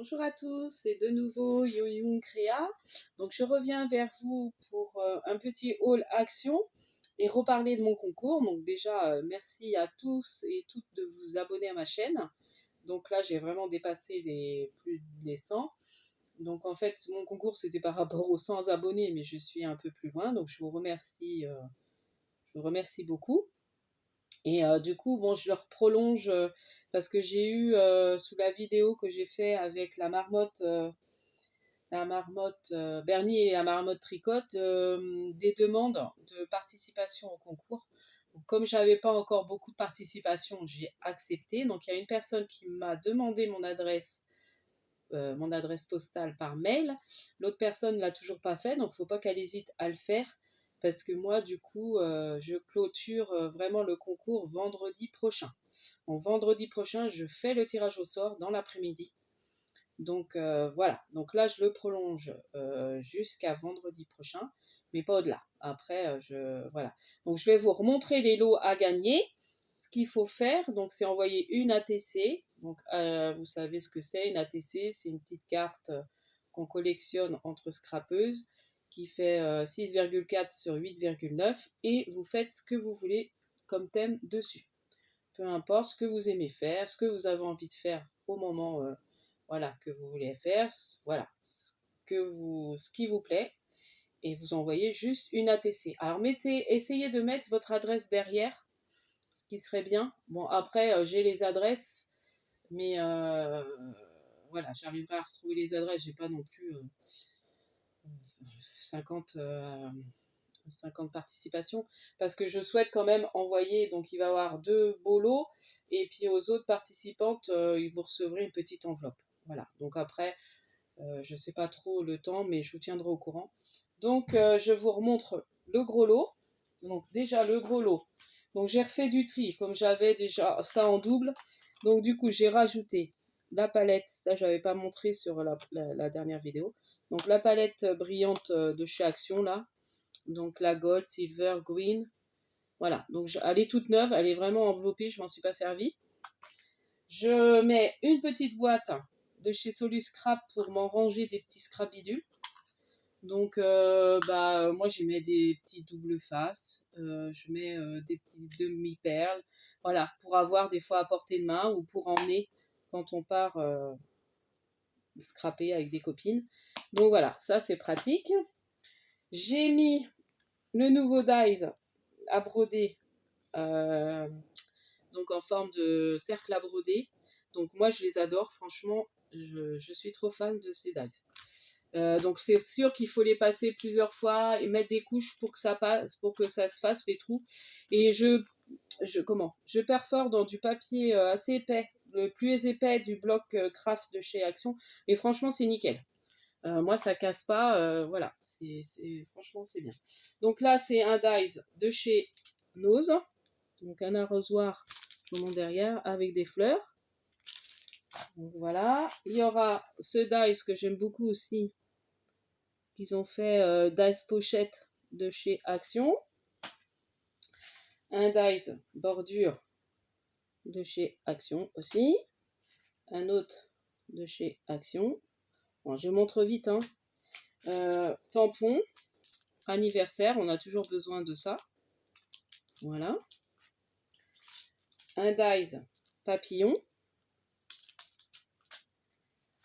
Bonjour à tous, c'est de nouveau Yo-Young Créa. Donc je reviens vers vous pour un petit haul action et reparler de mon concours. Donc déjà, merci à tous et toutes de vous abonner à ma chaîne. Donc là, j'ai vraiment dépassé les plus des 100. Donc en fait, mon concours, c'était par rapport aux 100 abonnés, mais je suis un peu plus loin. Donc je vous remercie beaucoup. Et du coup, bon, je leur prolonge parce que j'ai eu sous la vidéo que j'ai fait avec la marmotte Bernie et la marmotte Tricotte, des demandes de participation au concours. Donc, comme j'avais pas encore beaucoup de participation, j'ai accepté. Donc il y a une personne qui m'a demandé mon adresse postale par mail. L'autre personne ne l'a toujours pas fait, donc il ne faut pas qu'elle hésite à le faire. Parce que moi, du coup, je clôture vraiment le concours vendredi prochain. Donc, vendredi prochain, je fais le tirage au sort dans l'après-midi. Donc voilà, donc là je le prolonge jusqu'à vendredi prochain, mais pas au-delà. Après, voilà. Donc je vais vous remontrer les lots à gagner. Ce qu'il faut faire, donc c'est envoyer une ATC. Donc vous savez ce que c'est une ATC, c'est une petite carte qu'on collectionne entre scrapeuses qui fait 6,4 sur 8,9 et vous faites ce que vous voulez comme thème dessus. Peu importe ce que vous aimez faire, ce que vous avez envie de faire au moment voilà, que vous voulez faire, voilà, ce qui vous plaît, et vous envoyez juste une ATC. Alors essayez de mettre votre adresse derrière, ce qui serait bien. Bon, après, j'ai les adresses, mais voilà, j'arriverai à retrouver les adresses, j'ai pas non plus 50, 50 participations, parce que je souhaite quand même envoyer, donc il va y avoir 2 beaux lots, et puis aux autres participantes, vous recevrez une petite enveloppe. Voilà, donc après, je ne sais pas trop le temps, mais je vous tiendrai au courant. Donc, je vous remontre le gros lot. Donc, déjà, le gros lot. Donc, j'ai refait du tri, comme j'avais déjà ça en double. Donc, du coup, j'ai rajouté la palette. Ça, je n'avais pas montré sur la dernière vidéo. Donc, la palette brillante de chez Action, là. Donc, la Gold, Silver, Green. Voilà. Donc, elle est toute neuve. Elle est vraiment enveloppée. Je ne m'en suis pas servi. Je mets une petite boîte de chez Solus Scrap pour m'en ranger des petits scrap bidules. Donc, moi, j'y mets des petits doubles faces. Je mets des petits demi-perles. Voilà, pour avoir des fois à portée de main ou pour emmener quand on part scraper avec des copines. Donc voilà, ça c'est pratique. J'ai mis le nouveau dies à broder, donc en forme de cercle à broder. Donc moi je les adore, franchement, je suis trop fan de ces dies. Donc c'est sûr qu'il faut les passer plusieurs fois et mettre des couches pour que ça passe, pour que ça se fasse les trous. Et je perfore dans du papier assez épais, le plus épais du bloc craft de chez Action. Et franchement c'est nickel. Moi ça casse pas, voilà, franchement c'est bien. Donc là c'est un dies de chez Nose, donc un arrosoir mon derrière avec des fleurs. Donc voilà, il y aura ce dies que j'aime beaucoup aussi, qu'ils ont fait dice pochette de chez Action, un dice bordure de chez Action aussi, un autre de chez Action. Bon, je montre vite, hein. Tampon anniversaire, on a toujours besoin de ça. Voilà. Un dice papillon.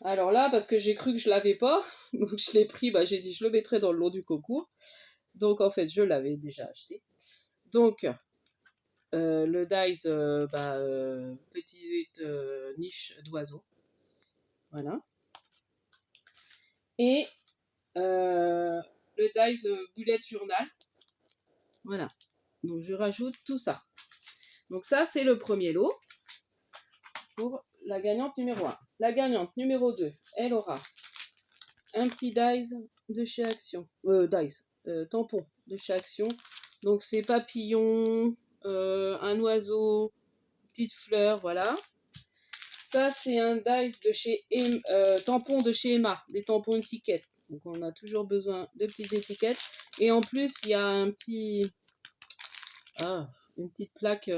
Alors là, parce que j'ai cru que je l'avais pas, donc je l'ai pris, j'ai dit je le mettrai dans le lot du concours. Donc en fait, je l'avais déjà acheté. Donc le dice, petite niche d'oiseau. Voilà. Et le dice bullet journal. Voilà. Donc je rajoute tout ça. Donc ça, c'est le premier lot pour la gagnante numéro 1. La gagnante numéro 2, elle aura un petit dice de chez Action. Tampon de chez Action. Donc c'est papillon, un oiseau, petite fleur, voilà. Ça, c'est un dice de chez tampon de chez Emma, des tampons étiquettes. Donc on a toujours besoin de petites étiquettes. Et en plus, il y a un petit... une petite plaque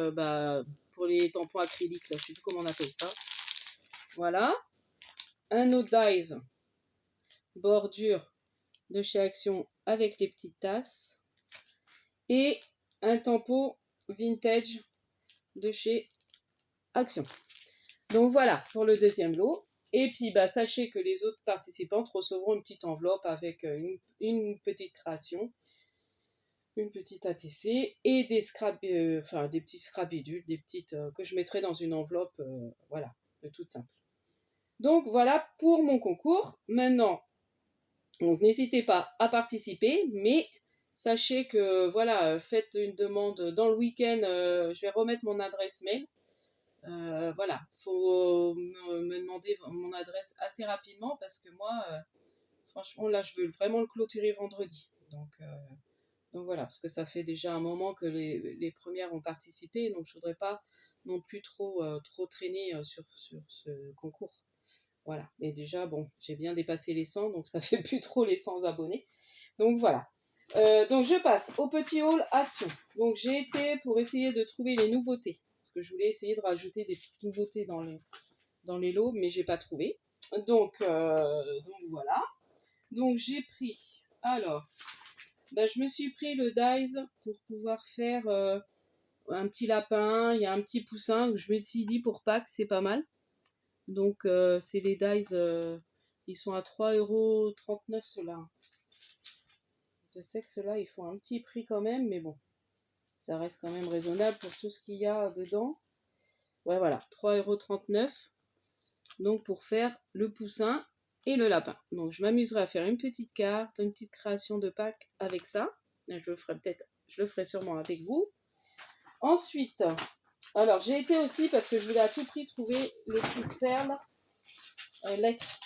pour les tampons acryliques, là, je sais plus comment on appelle ça. Voilà. un autre dies bordure de chez Action avec les petites tasses et un tempo vintage de chez Action. Donc voilà pour le deuxième lot. Et puis bah, sachez que les autres participantes recevront une petite enveloppe avec une petite création, une petite ATC et des des petits scrabidules, des petites que je mettrai dans une enveloppe, voilà, toute simple. Donc voilà pour mon concours. Maintenant, donc n'hésitez pas à participer, mais sachez que voilà, faites une demande dans le week-end. Je vais remettre mon adresse mail. Voilà, faut me demander mon adresse assez rapidement parce que moi, franchement, là, je veux vraiment le clôturer vendredi. Donc voilà, parce que ça fait déjà un moment que les premières ont participé, donc je voudrais pas non plus trop traîner sur ce concours. Voilà, et déjà, bon, j'ai bien dépassé les 100, donc ça fait plus trop les 100 abonnés. Donc voilà. Donc je passe au petit haul action. Donc j'ai été pour essayer de trouver les nouveautés, parce que je voulais essayer de rajouter des petites nouveautés dans les lots, mais j'ai pas trouvé. Donc voilà. Donc j'ai pris, alors, je me suis pris le dies pour pouvoir faire un petit lapin, il y a un petit poussin, donc je me suis dit pour Pâques c'est pas mal. Donc c'est les dies, ils sont à 3,39 € ceux-là. Je sais que ceux-là ils font un petit prix quand même, mais bon, ça reste quand même raisonnable pour tout ce qu'il y a dedans. Ouais voilà, 3,39 €. Donc pour faire le poussin et le lapin. Donc je m'amuserai à faire une petite carte, une petite création de Pâques avec ça. Je le ferai sûrement avec vous. Ensuite, alors j'ai été aussi, parce que je voulais à tout prix trouver les petites perles lettres.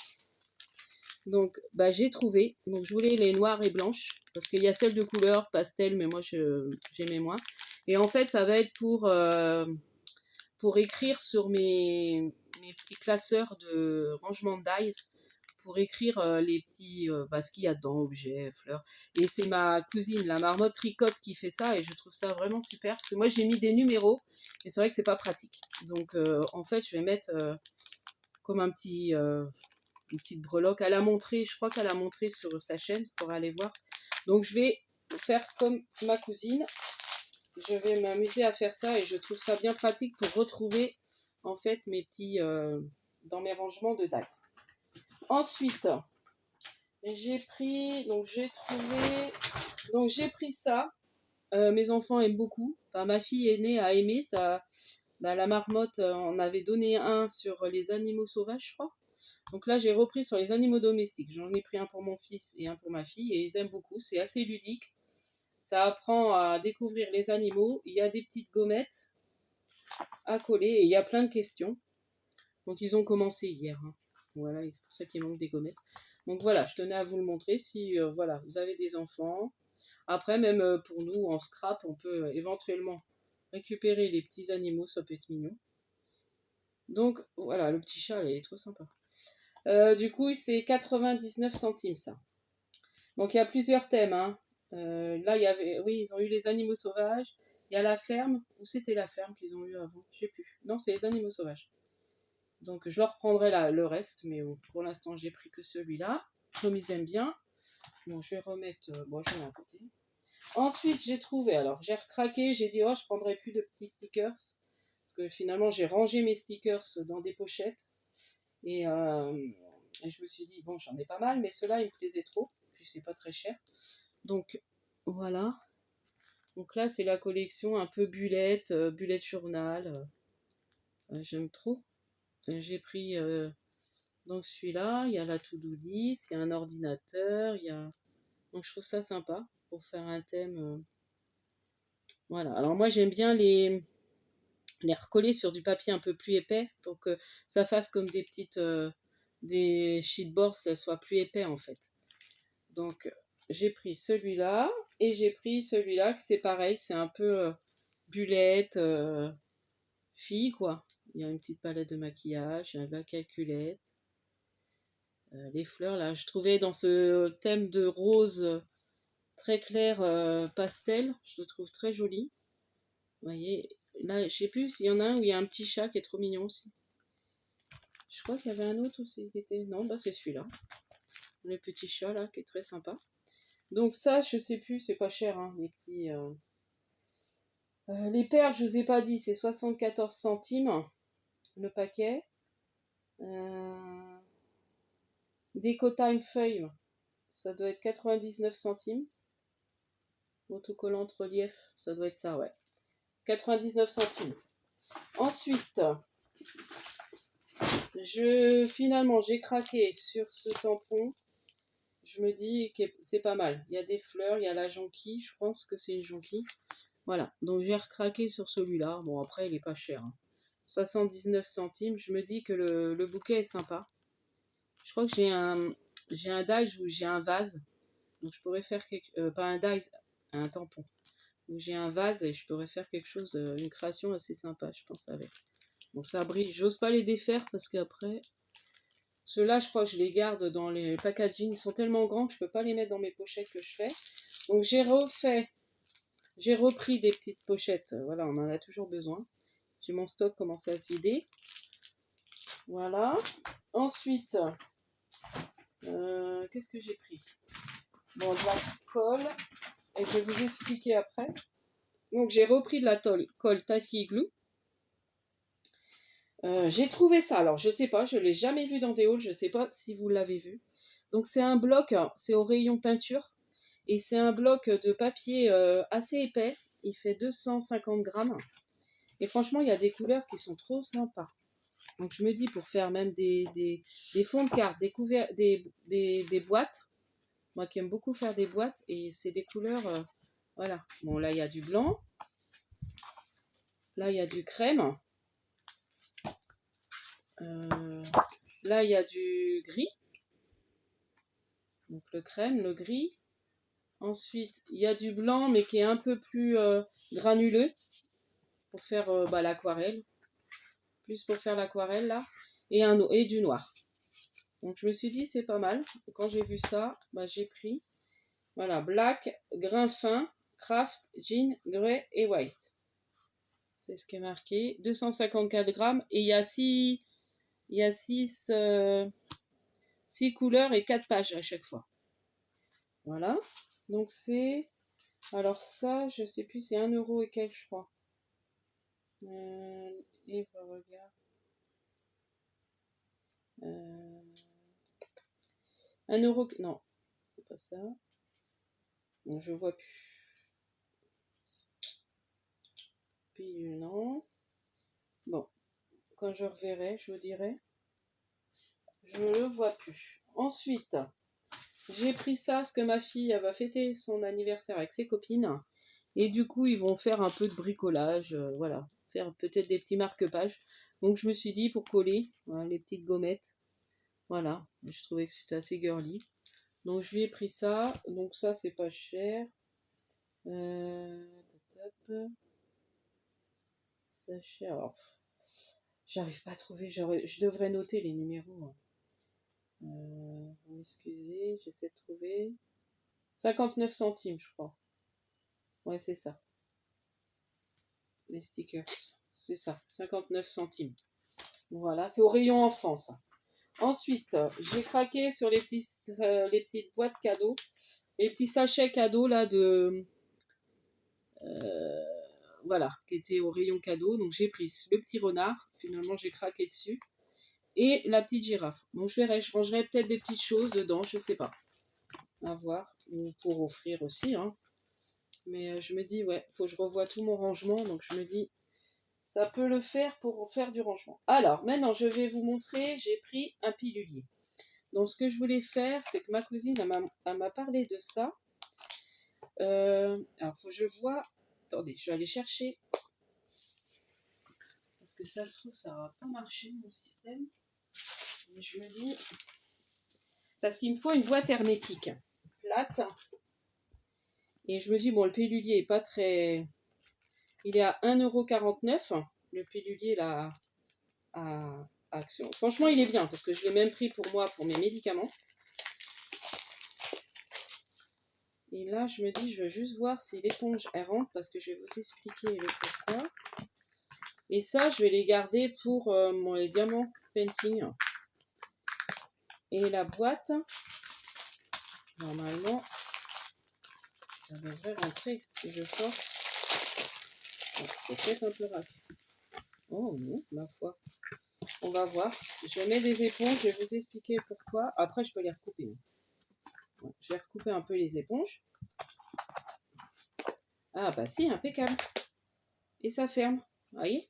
Donc j'ai trouvé, donc je voulais les noires et blanches, parce qu'il y a celles de couleur pastel, mais moi j'aimais moins. Et en fait ça va être pour écrire sur mes petits classeurs de rangement de dies, pour écrire les petits, ce qu'il y a dedans, objets, fleurs. Et c'est ma cousine, la marmotte tricote, qui fait ça, et je trouve ça vraiment super, parce que moi j'ai mis des numéros, et c'est vrai que c'est pas pratique. Donc en fait je vais mettre comme une petite breloque. Elle a montré, je crois qu'elle a montré sur sa chaîne, pour aller voir. Donc je vais faire comme ma cousine, je vais m'amuser à faire ça, et je trouve ça bien pratique pour retrouver en fait mes petits dans mes rangements de dies. Ensuite, j'ai pris ça. Mes enfants aiment beaucoup. Enfin, ma fille aînée a aimé ça. La marmotte en avait donné un sur les animaux sauvages, je crois. Donc là, j'ai repris sur les animaux domestiques. J'en ai pris un pour mon fils et un pour ma fille, et ils aiment beaucoup. C'est assez ludique. Ça apprend à découvrir les animaux. Il y a des petites gommettes à coller, et il y a plein de questions. Donc ils ont commencé hier. Voilà, c'est pour ça qu'il manque des gommettes. Donc voilà, je tenais à vous le montrer si voilà, vous avez des enfants. Après, même pour nous, en scrap, on peut éventuellement récupérer les petits animaux, ça peut être mignon. Donc voilà, le petit chat, il est trop sympa. Du coup, c'est 99 centimes ça. Donc il y a plusieurs thèmes. Là, il y avait, oui, ils ont eu les animaux sauvages. Il y a la ferme, ou c'était la ferme qu'ils ont eu avant, je sais plus. Non, c'est les animaux sauvages. Donc je leur prendrai le reste, mais pour l'instant j'ai pris que celui-là, comme ils aiment bien. Bon, je vais remettre, je vais à côté. Ensuite j'ai trouvé, alors j'ai recraqué, j'ai dit je prendrai plus de petits stickers, parce que finalement j'ai rangé mes stickers dans des pochettes, et je me suis dit bon, j'en ai pas mal, mais ceux-là ils me plaisaient trop, puis c'est pas très cher. Donc voilà, donc là c'est la collection un peu bullet journal, j'aime trop. J'ai pris donc celui-là, il y a la to-do list, il y a un ordinateur, donc je trouve ça sympa pour faire un thème. Voilà, alors moi j'aime bien les recoller sur du papier un peu plus épais pour que ça fasse comme des sheetboards, ça soit plus épais en fait. Donc j'ai pris celui-là, et j'ai pris celui-là, que c'est pareil, c'est un peu bullette, fille quoi. Il y a une petite palette de maquillage, il y a la calculette. Les fleurs, là, je trouvais dans ce thème de rose très clair pastel, je le trouve très joli. Vous voyez, là, je sais plus s'il y en a un où il y a un petit chat qui est trop mignon aussi. Je crois qu'il y avait un autre aussi qui était... Non, bah c'est celui-là. Le petit chat là, qui est très sympa. Donc ça, je sais plus, c'est pas cher, hein, les petits... les perles, je vous ai pas dit, c'est 74 centimes le paquet. Décotime feuille, ça doit être 99 centimes. Autocollante relief, ça doit être ça, ouais. 99 centimes. Ensuite, finalement, j'ai craqué sur ce tampon. Je me dis que c'est pas mal. Il y a des fleurs, il y a la jonquille. Je pense que c'est une jonquille. Voilà, donc j'ai recraqué sur celui-là. Bon, après, il est pas cher, hein. 79 centimes. Je me dis que le bouquet est sympa. Je crois que j'ai un dies ou j'ai un vase. Donc je pourrais faire pas un dies, un tampon. Donc j'ai un vase et je pourrais faire quelque chose, une création assez sympa, je pense, avec. Bon, ça brille. J'ose pas les défaire parce qu'après... Ceux-là, je crois que je les garde dans les packaging. Ils sont tellement grands que je peux pas les mettre dans mes pochettes que je fais. Donc j'ai repris des petites pochettes. Voilà, on en a toujours besoin. J'ai mon stock commencé à se vider. Voilà. Ensuite, qu'est-ce que j'ai pris? Bon, de la colle. Et je vais vous expliquer après. Donc j'ai repris de la colle Tacky Glue. J'ai trouvé ça. Alors je sais pas, je l'ai jamais vu dans des hauls. Je sais pas si vous l'avez vu. Donc c'est un bloc, c'est au rayon peinture. Et c'est un bloc de papier assez épais. Il fait 250 grammes. Et franchement, il y a des couleurs qui sont trop sympas. Donc je me dis pour faire même des fonds de cartes, des boîtes. Moi qui aime beaucoup faire des boîtes. Et c'est des couleurs... voilà. Bon, là, il y a du blanc. Là, il y a du crème. Là, il y a du gris. Donc le crème, le gris. Ensuite, il y a du blanc, mais qui est un peu plus granuleux. Pour faire l'aquarelle. Plus pour faire l'aquarelle, là. Et du noir. Donc je me suis dit, c'est pas mal. Quand j'ai vu ça, j'ai pris. Voilà, black, grain fin, craft, jean, grey et white. C'est ce qui est marqué. 254 grammes. Et il y a 6 couleurs et 4 pages à chaque fois. Voilà. Donc c'est... Alors ça, je sais plus, c'est 1 euro et quelques, je crois. Livre, regarde. 1 euro... Non, c'est pas ça. Non, je vois plus. Puis non. Bon, quand je reverrai, je vous dirai. Je ne le vois plus. Ensuite, j'ai pris ça parce que ma fille elle va fêter son anniversaire avec ses copines. Et du coup, ils vont faire un peu de bricolage. Voilà, faire peut-être des petits marque-pages. Donc je me suis dit pour coller les petites gommettes. Voilà, je trouvais que c'était assez girly. Donc je lui ai pris ça. Donc ça, c'est pas cher. Ça cher. Alors, j'arrive pas à trouver. Je devrais noter les numéros. Vous m'excusez, j'essaie de trouver. 59 centimes, je crois. Ouais, c'est ça. Les stickers. C'est ça, 59 centimes. Voilà, c'est au rayon enfant, ça. Ensuite, j'ai craqué sur les petites boîtes cadeaux. Les petits sachets cadeaux, là, voilà, qui étaient au rayon cadeau. Donc, j'ai pris le petit renard. Finalement, j'ai craqué dessus. Et la petite girafe. Donc, je verrai, je rangerai peut-être des petites choses dedans, je sais pas. À voir. Ou pour offrir aussi, hein. Mais je me dis, ouais, faut que je revoie tout mon rangement. Donc, je me dis, ça peut le faire pour faire du rangement. Alors, maintenant, je vais vous montrer, j'ai pris un pilulier. Donc, ce que je voulais faire, c'est que ma cousine, elle m'a parlé de ça. Alors, faut que je vois... Attendez, je vais aller chercher. Parce que ça se trouve, ça va pas marcher, mon système. Mais je me dis... Parce qu'il me faut une boîte hermétique plate. Et je me dis, bon, le pilulier est pas très... Il est à 1,49 €. Le pilulier, là, à Action. Franchement, il est bien, parce que je l'ai même pris pour moi, pour mes médicaments. Et là, je me dis, je veux juste voir si l'éponge, elle rentre, parce que je vais vous expliquer le pourquoi. Et ça, je vais les garder pour les diamants painting. Et la boîte, normalement, ça devrait rentrer. Si je force, c'est peut-être un peu rack. Oh non, ma foi. On va voir. Je mets des éponges, je vais vous expliquer pourquoi. Après, je peux les recouper. Bon, je vais recouper un peu les éponges. Ah bah si, impeccable. Et ça ferme, vous voyez.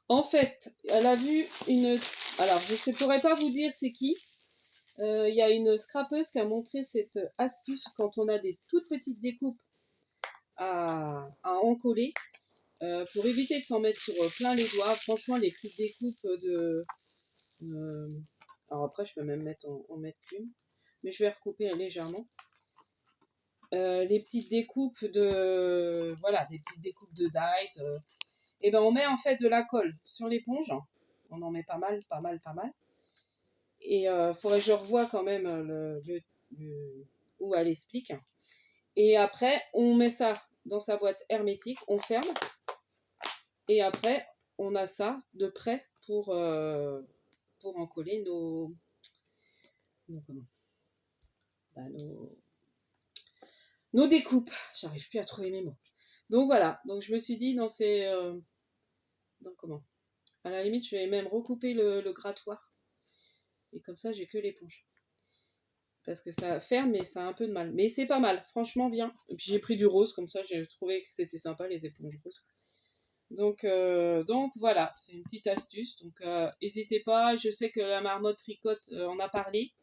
En fait, elle a vu une... Alors, je ne pourrais pas vous dire c'est qui. Il y a une scrapeuse qui a montré cette astuce quand on a des toutes petites découpes à encoller. Pour éviter de s'en mettre sur plein les doigts. Franchement, les petites découpes de... alors après, je peux même en mettre une. Mais je vais recouper légèrement. Les petites découpes de... Voilà, des petites découpes de dies. Et ben on met en fait de la colle sur l'éponge. On en met pas mal. Et il faudrait que je revoie quand même où elle explique. Et après, on met ça dans sa boîte hermétique, on ferme. Et après, on a ça de prêt pour en coller nos découpes. J'arrive plus à trouver mes mots. Donc voilà, donc je me suis dit dans ces... à la limite, je vais même recouper le grattoir. Et comme ça, j'ai que l'éponge. Parce que ça ferme, mais ça a un peu de mal. Mais c'est pas mal, franchement bien. Et puis j'ai pris du rose, comme ça, j'ai trouvé que c'était sympa, les éponges roses. Donc voilà, c'est une petite astuce. Donc n'hésitez pas, je sais que la marmotte tricote en a parlé,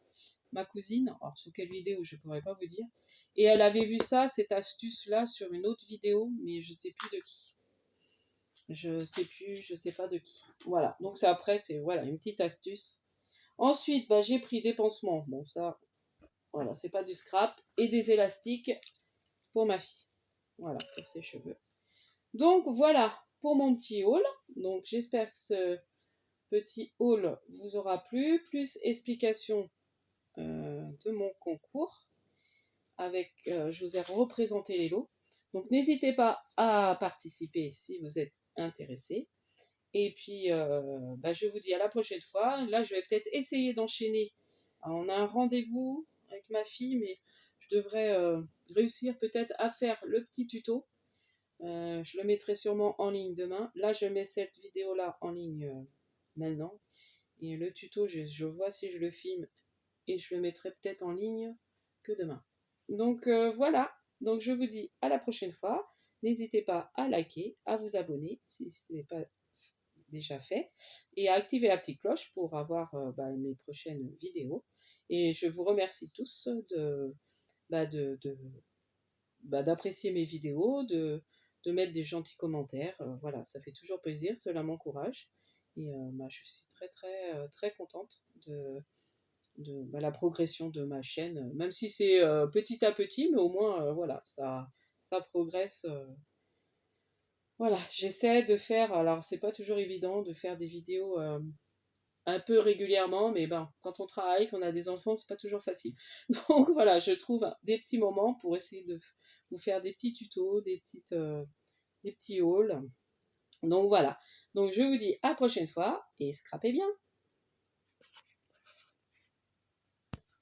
ma cousine. Alors sur quelle vidéo, je pourrais pas vous dire. Et elle avait vu ça, cette astuce-là, sur une autre vidéo, mais je sais plus de qui. Je sais pas de qui. Voilà, donc c'est après, c'est voilà, une petite astuce. Ensuite, bah, j'ai pris des pansements. Bon, ça, voilà, c'est pas du scrap. Et des élastiques pour ma fille. Voilà, pour ses cheveux. Donc voilà pour mon petit haul. Donc j'espère que ce petit haul vous aura plu. Plus explication de mon concours. Je vous ai représenté les lots. Donc n'hésitez pas à participer si vous êtes intéressé. Et puis, je vous dis à la prochaine fois. Là, je vais peut-être essayer d'enchaîner. On a un rendez-vous avec ma fille, mais je devrais réussir peut-être à faire le petit tuto. Je le mettrai sûrement en ligne demain. Là, je mets cette vidéo-là en ligne maintenant. Et le tuto, je vois si je le filme et je le mettrai peut-être en ligne que demain. Donc voilà. Donc je vous dis à la prochaine fois. N'hésitez pas à liker, à vous abonner si ce n'est pas déjà fait et à activer la petite cloche pour avoir mes prochaines vidéos. Et je vous remercie tous d'apprécier mes vidéos, de mettre des gentils commentaires. Voilà, ça fait toujours plaisir, cela m'encourage. Et je suis très très très contente de la progression de ma chaîne, même si c'est petit à petit, mais au moins voilà, ça progresse. Voilà, j'essaie de faire, alors c'est pas toujours évident de faire des vidéos un peu régulièrement, mais ben, quand on travaille, qu'on a des enfants, c'est pas toujours facile. Donc voilà, je trouve des petits moments pour essayer de vous faire des petits tutos, des petits hauls. Donc voilà, donc je vous dis à la prochaine fois et scrapez bien.